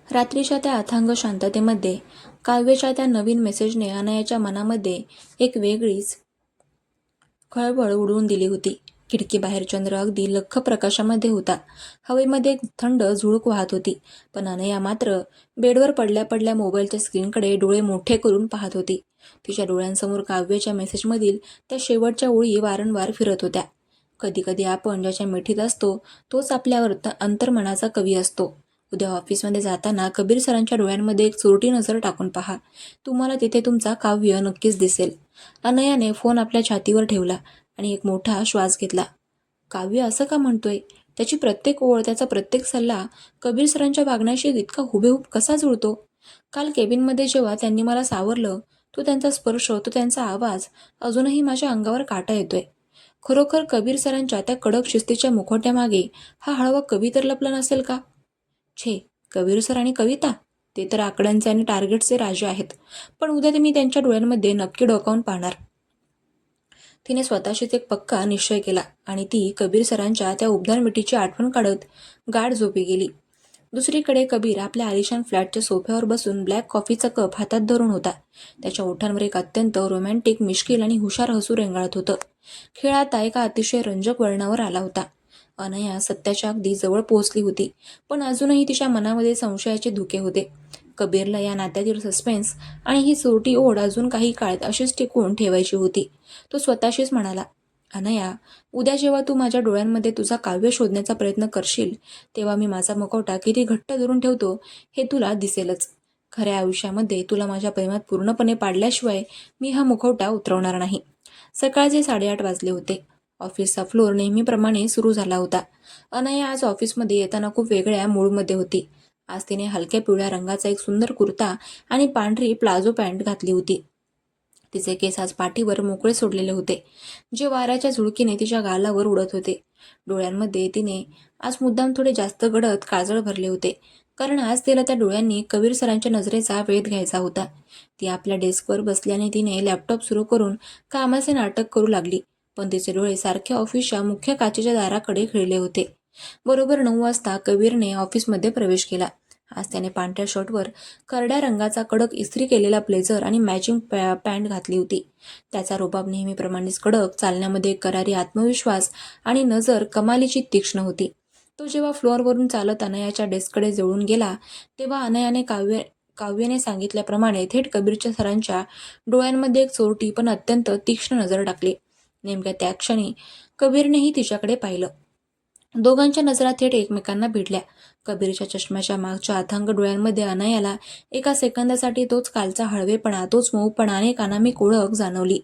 रात्रीच्या त्या अथांग शांततेमध्ये काव्याच्या त्या नवीन मेसेजने अनयाच्या मनामध्ये एक वेगळीच खळबळ उडवून दिली होती. खिडकीबाहेर चंद्र अगदी लख्ख प्रकाशामध्ये होता. हवेमध्ये एक थंड झुळूक वाहत होती. पण अनया मात्र बेडवर पडल्या पडल्या मोबाईलच्या स्क्रीनकडे डोळे मोठे करून पाहत होती. तिच्या डोळ्यांसमोर काव्याच्या मेसेजमधील त्या शेवटच्या ओळी वारंवार फिरत होत्या. कधी कधी आपण ज्याच्या मिठीत असतो तोच आपल्या अंतर्मनाचा कवी असतो. उद्या ऑफिसमध्ये जाताना कबीर सरांच्या डोळ्यांमध्ये एक चोरटी नजर टाकून पहा. तुम्हाला तिथे तुमचा काव्य नक्कीच दिसेल. अनयाने फोन आपल्या छातीवर ठेवला आणि एक मोठा श्वास घेतला. काव्य असं का म्हणतोय? त्याची प्रत्येक ओळ, त्याचा प्रत्येक सल्ला कबीर सरांच्या वागण्याशी इतका हुबेहूब कसा जुळतो? काल केबिनमध्ये जेव्हा त्यांनी मला सावरलं, तो त्यांचा स्पर्श, तो त्यांचा आवाज अजूनही माझ्या अंगावर काटा येतोय. खरोखर कबीर सरांच्या त्या कडक शिस्तीच्या मुखवट्यामागे हा हळवा कवी तर लपला नसेल का? छे, कबीर सर आणि कविता, ते तर आकड्यांचे आणि टार्गेटचे राजे आहेत. पण उद्या ते मी त्यांच्या डोळ्यांमध्ये नक्की डोकावून पाहणार. तिने स्वतःशीच एक पक्का निश्चय केला आणि ती कबीर सरांच्या त्या उबदार मिठीची आठवण काढत गाढ झोपी गेली. दुसरीकडे कबीर आपल्या आलिशान फ्लॅटच्या सोफ्यावर बसून ब्लॅक कॉफीचा कप हातात धरून होता. त्याच्या ओठांवर एक अत्यंत रोमॅन्टिक, मिश्किल आणि हुशार हसू रेंगाळत होतं. खेळ आता एका अतिशय रंजक वळणावर आला होता. अनया सत्याच्या अगदी जवळ पोहोचली होती, पण अजूनही तिच्या मनामध्ये संशयाचे धुके होते. कबीरला या नात्यातील सस्पेन्स आणि ही चोरटी ओढ अजून काही काळ अशीच टिकवून ठेवायची होती. तो स्वतःशीच म्हणाला, अनया, उद्या जेव्हा तू माझ्या डोळ्यांमध्ये तुझा काव्य शोधण्याचा प्रयत्न करशील, तेव्हा मी माझा मुखवटा किती घट्ट धरून ठेवतो हे तुला दिसेलच. खऱ्या आयुष्यामध्ये तुला माझ्या प्रेमात पूर्णपणे पाडल्याशिवाय मी हा मुखवटा उतरवणार नाही. सकाळचे 8:30 वाजले होते. ऑफिसचा फ्लोर नेहमीप्रमाणे सुरू झाला होता. अनया आज ऑफिसमध्ये येताना खूप वेगळ्या मूडमध्ये होती. आज तिने हलक्या पिवळ्या रंगाचा एक सुंदर कुर्ता आणि पांढरी प्लाझो पॅन्ट घातली होती. तिचे केस आज पाठीवर मोकळे सोडलेले होते, जे वाऱ्याच्या झुळकीने तिच्या गालावर उडत होते. डोळ्यांमध्ये तिने आज मुद्दाम थोडे जास्त गडद काजळ भरले होते, कारण आज तिला त्या डोळ्यांनी कबीर सरांच्या नजरेचा वेध घ्यायचा होता. ती आपल्या डेस्कवर बसल्याने तिने लॅपटॉप सुरू करून कामाचे नाटक करू लागली, पण तिचे डोळे सारखे ऑफिसच्या मुख्य काचेच्या दाराकडे खिळले होते. बरोबर 9 वाजता कबीरने ऑफिसमध्ये प्रवेश केला. आज त्याने पांढऱ्या शर्टवर करड्या रंगाचा कडक इस्त्री केलेला ब्लेझर आणि मॅचिंग पॅन्ट घातली होती. त्याचा रुबाब नेहमीप्रमाणेच कडक, चालण्यामध्ये एक करारी आत्मविश्वास आणि नजर कमालीची तीक्ष्ण होती. तो जेव्हा फ्लोअरवरून चालत अनयाच्या डेस्ककडे जवळून गेला, तेव्हा अनयाने काव्याने सांगितल्याप्रमाणे थेट कबीरच्या सरांच्या डोळ्यांमध्ये एक चोरटी पण अत्यंत तीक्ष्ण नजर टाकली. नेमक्या त्या क्षणी कबीरनेही तिच्याकडे पाहिलं. दोघांच्या नजरा थेट एकमेकांना भिडल्या. कबीरच्या चष्म्याच्या मागच्या अथांग डोळ्यांमध्ये अनयाला एका सेकंदासाठी तोच कालचा हळवेपणा, तोच मऊपणा आणि एक अनामिक ओळख जाणवली.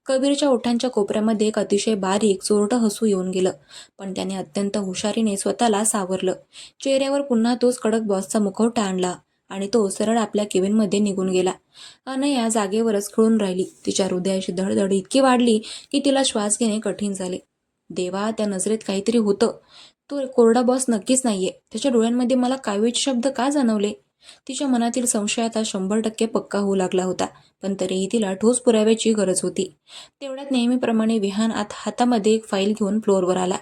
कबीरच्या ओठांच्या कोपऱ्यामध्ये एक अतिशय बारीक, चोरटं हसू येऊन गेलं, पण त्याने अत्यंत हुशारीने स्वतःला सावरलं. चेहऱ्यावर पुन्हा तोच कडक बॉसचा मुखवटा आणला आणि तो सरळ आपल्या केबिनमध्ये निघून गेला. अनया जागेवरच खिळून राहिली. तिच्या हृदयाची धडधड इतकी वाढली की तिला श्वास घेणे कठीण झाले. देवा, त्या नजरेत काहीतरी होतं. तो कोरडा बॉस नक्कीच नाहीये. त्याच्या डोळ्यांमध्ये मला काव्याचे शब्द का जाणवले? तिच्या मनातील संशय आता 100% पक्का होऊ लागला होता, पण तरीही तिला ठोस पुराव्याची गरज होती. तेवढ्यात नेहमीप्रमाणे विहान हातामध्ये एक फाईल घेऊन फ्लोअरवर आला.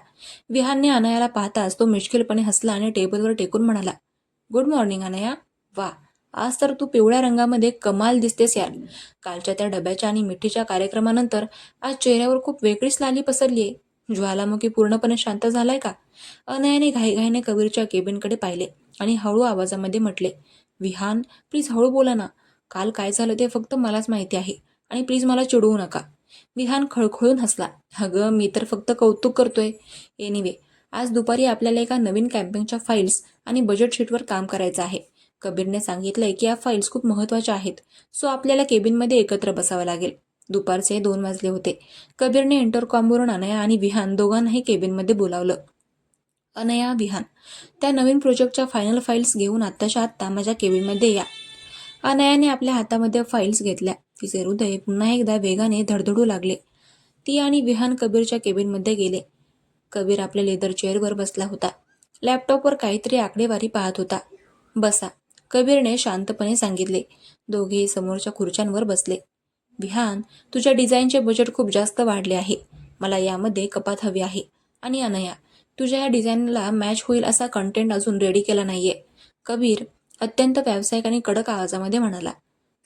विहानने अनयाला पाहताच तो मिश्किलपणे हसला आणि टेबलवर टेकून म्हणाला, गुड मॉर्निंग अनया. वा, आज तर तू पिवळ्या रंगामध्ये कमाल दिसतेस यार. कालच्या त्या डब्याच्या आणि मिठीच्या कार्यक्रमानंतर आज चेहऱ्यावर खूप वेगळीच लाली पसरलीये. ज्वालामुखी पूर्णपणे शांत झालाय का? अनयाने घाईघाईने कबीरच्या केबिनकडे पाहिले आणि हळू आवाजामध्ये म्हटले, विहान, प्लीज हळू बोला ना. काल काय झालं ते फक्त मलाच माहिती आहे आणि प्लीज मला चिडवू नका. विहान खळखळून हसला. अगं, मी तर फक्त कौतुक करतोय. एनिवे, आज दुपारी आपल्याला एका नवीन कॅम्पेनच्या फाईल्स आणि बजेट शीटवर काम करायचं आहे. कबीरने सांगितलंय की या फाईल्स खूप महत्त्वाच्या आहेत, सो आपल्याला केबिनमध्ये एकत्र बसावं लागेल. दुपारचे 2 वाजले होते. कबीरने इंटरकॉमवरून अनया आणि विहान दोघांनाही केबिनमध्ये बोलावलं. अनया, विहान, त्या नवीन प्रोजेक्टच्या फायनल फाईल्स घेऊन आत्ताच्या आत्ता माझ्या केबिनमध्ये या. अनयाने आपल्या हातामध्ये फाईल्स घेतल्या. तिचे हृदय पुन्हा एकदा वेगाने धडधडू लागले. ती आणि विहान कबीरच्या केबिनमध्ये गेले. कबीर आपल्या लेदर चेअरवर बसला होता. लॅपटॉपवर काहीतरी आकडेवारी पाहत होता. बसा, कबीरने शांतपणे सांगितले. दोघेही समोरच्या खुर्च्यांवर बसले. विहान, तुझ्या डिझाईनचे बजेट खूप जास्त वाढले आहे. मला यामध्ये कपात हवी आहे. आणि अनया, तुझ्या या डिझाईनला मॅच होईल असा कंटेंट अजून रेडी केला नाहीये. कबीर, अत्यंत व्यावसायिक आणि कडक आवाजामध्ये म्हणाला,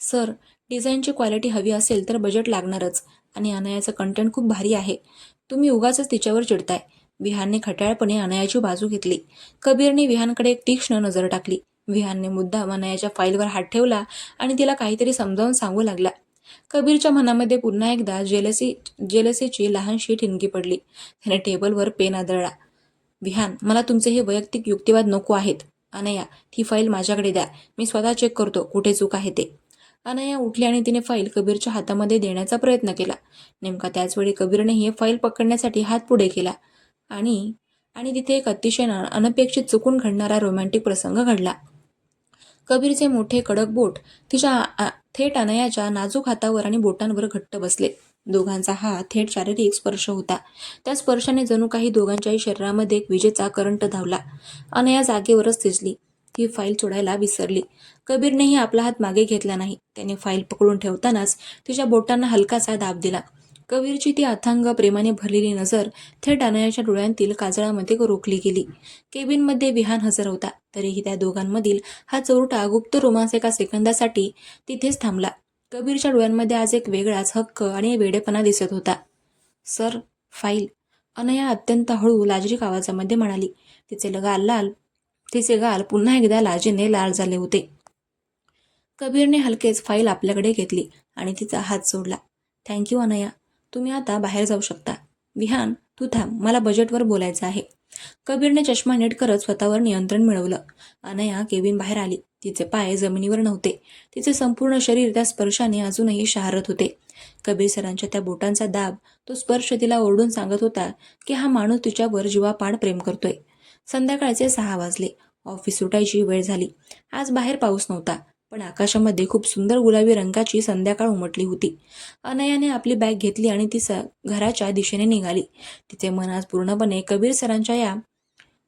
सर, डिझाईनची क्वालिटी हवी असेल तर बजेट लागणारच आणि अनयाचं कंटेंट खूप भारी आहे. तुम्ही उगाचच तिच्यावर चिडताय. विहानने खट्याळपणे अनयाची बाजू घेतली. कबीरने विहानकडे एक तीक्ष्ण नजर टाकली. विहानने मुद्दाम अनयाच्या फाईलवर हात ठेवला आणि तिला काहीतरी समजावून सांगू लागला. कबीरच्या मनामध्ये पुन्हा एकदा जेलसीची लहानशी ठिणगी पडली. त्याने टेबलवर पेन आदळला. विहान, मला तुमचे हे वैयक्तिक युक्तिवाद नको आहेत. अनया, ती फाईल माझ्याकडे द्या. मी स्वतः चेक करतो कुठे चूक आहे ते. अनया उठली आणि तिने फाईल कबीरच्या हातामध्ये देण्याचा प्रयत्न केला. नेमका त्याचवेळी कबीरने ही फाईल पकडण्यासाठी हात पुढे केला आणि आणि तिथे एक अतिशय अनपेक्षित चुकून घडणारा रोमॅन्टिक प्रसंग घडला. कबीरचे मोठे कडक बोट तिच्या थेट अनयाच्या नाजूक हातावर आणि बोटांवर घट्ट बसले. दोघांचा हा थेट शारीरिक स्पर्श होता. त्या स्पर्शाने जणू काही दोघांच्याही शरीरामध्ये एक विजेचा करंट धावला. अनया जागेवरच थिजली. ती फाईल सोडायला विसरली. कबीरनेही आपला हात मागे घेतला नाही. त्याने फाईल पकडून ठेवतानाच तिच्या बोटांना हलकासा दाब दिला. कबीरची ती अथांग प्रेमाने भरलेली नजर थेट अनयाच्या डोळ्यांतील काजळामध्ये रोखली गेली. केबिनमध्ये विहान हजर होता. तरीही त्या दोघांमधील हा चोरटा गुप्त रोमांस एका सेकंदासाठी तिथेच थांबला. कबीरच्या डोळ्यांमध्ये आज एक वेगळाच हक्क आणि वेडेपणा दिसत होता. सर, फाईल, अनया अत्यंत हळू लाजरीक आवाजामध्ये म्हणाली. तिचे गाल पुन्हा एकदा लाजेने लाल झाले होते. कबीरने हलकेच फाईल आपल्याकडे घेतली आणि तिचा हात सोडला. थँक्यू अनया, तुम्ही आता बाहेर जाऊ शकता. विहान, तू थांब, मला बजेटवर बोलायचं आहे. कबीरने चष्मा नीट करत स्वतःवर नियंत्रण मिळवलं. अनया केबिन बाहेर आली. तिचे पाय जमिनीवर नव्हते. तिचे संपूर्ण शरीर त्या स्पर्शाने अजूनही शहारत होते. कबीर सरांच्या त्या बोटांचा दाब, तो स्पर्श तिला ओरडून सांगत होता की हा माणूस तिच्यावर जीवापाड प्रेम करतोय. संध्याकाळचे 6 वाजले. ऑफिस सुटायची वेळ झाली. आज बाहेर पाऊस नव्हता, पण आकाशामध्ये खूप सुंदर गुलाबी रंगाची संध्याकाळ उमटली होती. अनयाने आपली बॅग घेतली आणि ती घराच्या दिशेने निघाली. तिचे मन आज पूर्णपणे कबीर सरांच्या या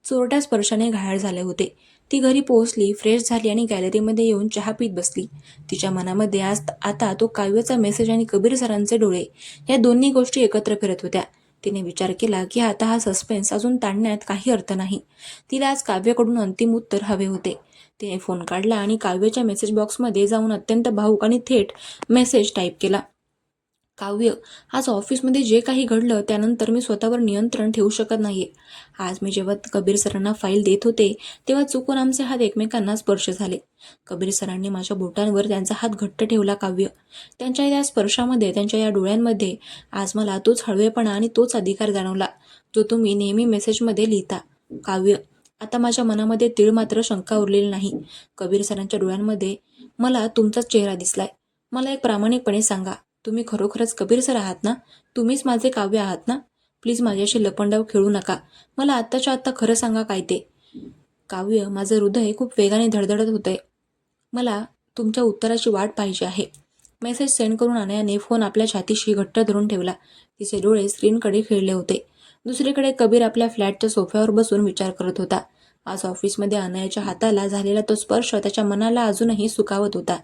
चोरट्या स्पर्शाने घायाळ झाले होते. ती घरी पोहोचली, फ्रेश झाली आणि गॅलरीमध्ये येऊन चहा पीत बसली. तिच्या मनामध्ये आता तो काव्याचा मेसेज आणि कबीर सरांचे डोळे या दोन्ही गोष्टी एकत्र फिरत होत्या. तिने विचार केला की आता हा सस्पेन्स अजून ताणण्यात काही अर्थ नाही. तिला आज काव्याकडून अंतिम उत्तर हवे होते. तिने फोन काढला आणि काव्याच्या मेसेज बॉक्समध्ये जाऊन अत्यंत भावूक आणि थेट मेसेज टाईप केला. काव्य, आज ऑफिसमध्ये जे काही घडलं त्यानंतर मी स्वतःवर नियंत्रण ठेवू शकत नाहीये. आज मी जेव्हा कबीर सरांना फाईल देत होते तेव्हा चुकून आमचे हात एकमेकांना स्पर्श झाले. कबीर सरांनी माझ्या बोटांवर त्यांचा हात घट्ट ठेवला. काव्य, त्यांच्या या स्पर्शामध्ये, त्यांच्या या डोळ्यांमध्ये आज मला तोच हळवेपणा आणि तोच अधिकार जाणवला जो तुम्ही नेहमी मेसेजमध्ये लिहिता. काव्य, आता माझ्या मनामध्ये तीळ मात्र शंका उरलेली नाही. कबीर सरांच्या डोळ्यांमध्ये मला तुमचाच चेहरा दिसलाय. मला एक प्रामाणिकपणे सांगा, तुम्ही खरोखरच कबीर सर आहात ना? तुम्हीच माझे काव्य आहात ना? प्लीज माझ्याशी लपंडाव खेळू नका. मला आत्ताच्या आत्ता खरं सांगा काय ते. काव्य, माझं हृदय खूप वेगाने धडधडत होतंय. मला तुमच्या उत्तराची वाट पाहिजे आहे. मेसेज सेंड करून अनयाने फोन आपल्या छातीशी घट्ट धरून ठेवला. तिचे डोळे स्क्रीनकडे खिळले होते. दुसरीकडे कबीर आपल्या फ्लॅटच्या सोफ्यावर बसून विचार करत होता. आज ऑफिसमध्ये अनयाच्या हाताला झालेला तो स्पर्श त्याच्या मनाला अजूनही सुखावत होता.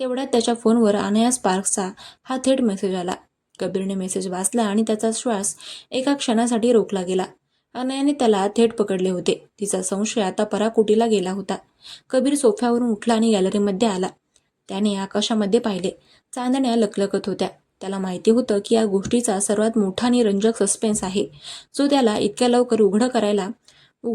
तेवढ्यात त्याच्या फोनवर अनया स्पार्क्सचा हा थेट मेसेज आला. कबीरने मेसेज वाचला आणि त्याचा श्वास एका क्षणासाठी रोखला गेला. अनयाने त्याला थेट पकडले होते. तिचा संशय आता पराकोटीला गेला होता. कबीर सोफ्यावरून उठला आणि गॅलरीमध्ये आला. त्याने आकाशामध्ये पाहिले. चांदण्या लखलखत होत्या. त्याला माहिती होतं की या गोष्टीचा सर्वात मोठा आणि रंजक सस्पेन्स आहे जो त्याला इतक्या लवकर उघड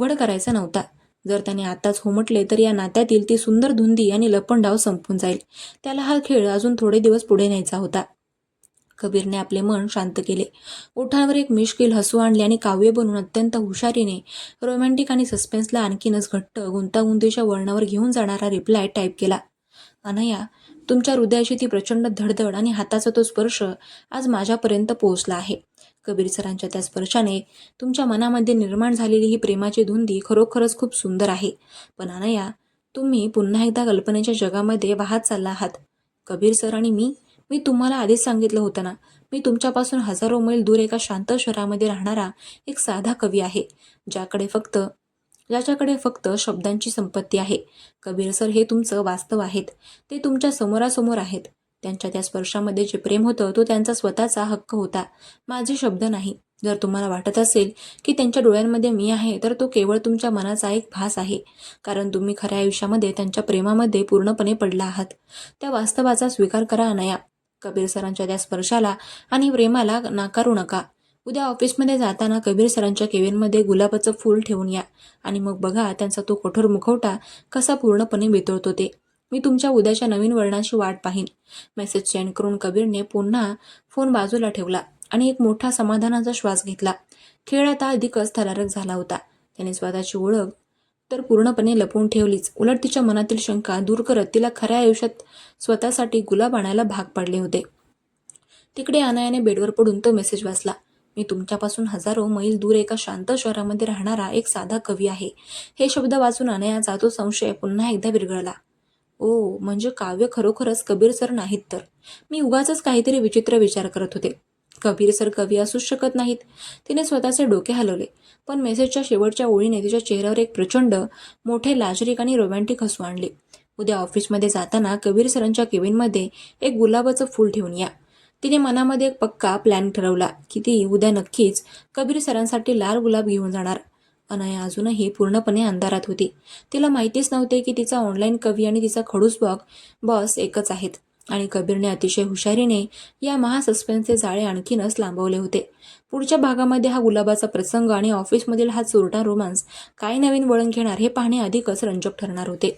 करायचा नव्हता. जर त्याने आताच हो म्हटले तर या नात्यातील ती सुंदर धुंदी आणि लपंडाव संपून जाईल. त्याला हा खेळ अजून थोडे दिवस पुढे न्यायचा होता. कबीरने आपले मन शांत केले. ओठांवर एक मिश्किल हसू आणले आणि काव्य बनून अत्यंत हुशारीने रोमॅन्टिक आणि सस्पेन्सला आणखीनच घट्ट गुंतागुंतीच्या वळणावर घेऊन जाणारा रिप्लाय टाईप केला. अनया, तुमच्या हृदयाची ती प्रचंड धडधड आणि हाताचा तो स्पर्श आज माझ्यापर्यंत पोहोचला आहे. कबीर सरांच्या त्या स्पर्शाने तुमच्या मनामध्ये निर्माण झालेली ही प्रेमाची धुंदी खरोखरच खूप सुंदर आहे. पण अनया, तुम्ही पुन्हा एकदा कल्पनेच्या जगामध्ये वाहत चालला आहात. कबीर सर आणि मी तुम्हाला आधीच सांगितलं होतं ना, मी तुमच्यापासून हजारो मैल दूर एका शांत शहरामध्ये राहणारा एक साधा कवी आहे ज्याच्याकडे फक्त शब्दांची संपत्ती आहे. कबीर सर हे तुमचं वास्तव आहेत. ते तुमच्या समोरासमोर आहेत. त्यांच्या त्या स्पर्शामध्ये जे प्रेम होतं तो त्यांचा स्वतःचा हक्क होता, माझे शब्द नाही. जर तुम्हाला वाटत असेल की त्यांच्या डोळ्यांमध्ये मी आहे, तर तो केवळ तुमच्या मनाचा एक भास आहे, कारण तुम्ही खऱ्या आयुष्यामध्ये त्यांच्या प्रेमामध्ये पूर्णपणे पडला आहात. त्या वास्तवाचा स्वीकार करा अनया. कबीर सरांच्या त्या स्पर्शाला आणि प्रेमाला नाकारू नका. उद्या ऑफिसमध्ये जाताना कबीर सरांच्या केबिनमध्ये गुलाबाचं फूल ठेवून या आणि मग बघा त्यांचा तो कठोर मुखवटा कसा पूर्णपणे वितळतो ते. मी तुमच्या उद्याच्या नवीन वळणाची वाट पाहीन. मेसेज सेंड करून कबीरने पुन्हा फोन बाजूला ठेवला आणि एक मोठा समाधानाचा श्वास घेतला. खेळ आता अधिकच थरारक झाला होता. त्याने स्वतःची ओळख तर पूर्णपणे लपवून ठेवलीच, उलट तिच्या मनातील शंका दूर करत तिला खऱ्या आयुष्यात स्वतःसाठी गुलाब आणायला भाग पाडले होते. तिकडे अनायाने बेडवर पडून तो मेसेज वाचला. मी तुमच्यापासून हजारो मैल दूर एका शांत शहरामध्ये राहणारा एक साधा कवी आहे. हे शब्द वाचून अनयाचा तो संशय पुन्हा एकदा विरघळला. ओ, म्हणजे काव्य खरोखरच कबीर सर नाहीत तर. मी उगाचच काहीतरी विचित्र विचार करत होते. कबीर सर कवी असूच शकत नाहीत. तिने स्वतःचे डोके हलवले, पण मेसेजच्या शेवटच्या ओळीने तिच्या चेहऱ्यावर एक प्रचंड मोठे लाजरीक आणि रोमॅन्टिक हसू आणले. उद्या ऑफिसमध्ये जाताना कबीर सरांच्या केबिनमध्ये एक गुलाबाचं फूल ठेवून या. तिने मनामध्ये एक पक्का प्लॅन ठरवला की ती उद्या नक्कीच कबीर सरांसाठी लाल गुलाब घेऊन जाणार. अनया अजूनही पूर्णपणे अंधारात होती. तिला माहितीच नव्हते की तिचा ऑनलाईन कवी आणि तिचा खडूस बॉस एकच आहेत आणि कबीरने अतिशय हुशारीने या महासस्पेन्सचे जाळे आणखीनच लांबवले होते. पुढच्या भागामध्ये हा गुलाबाचा प्रसंग आणि ऑफिसमधील हा चोरटा रोमांस काय नवीन वळण घेणार हे पाहणे अधिकच रंजक ठरणार होते.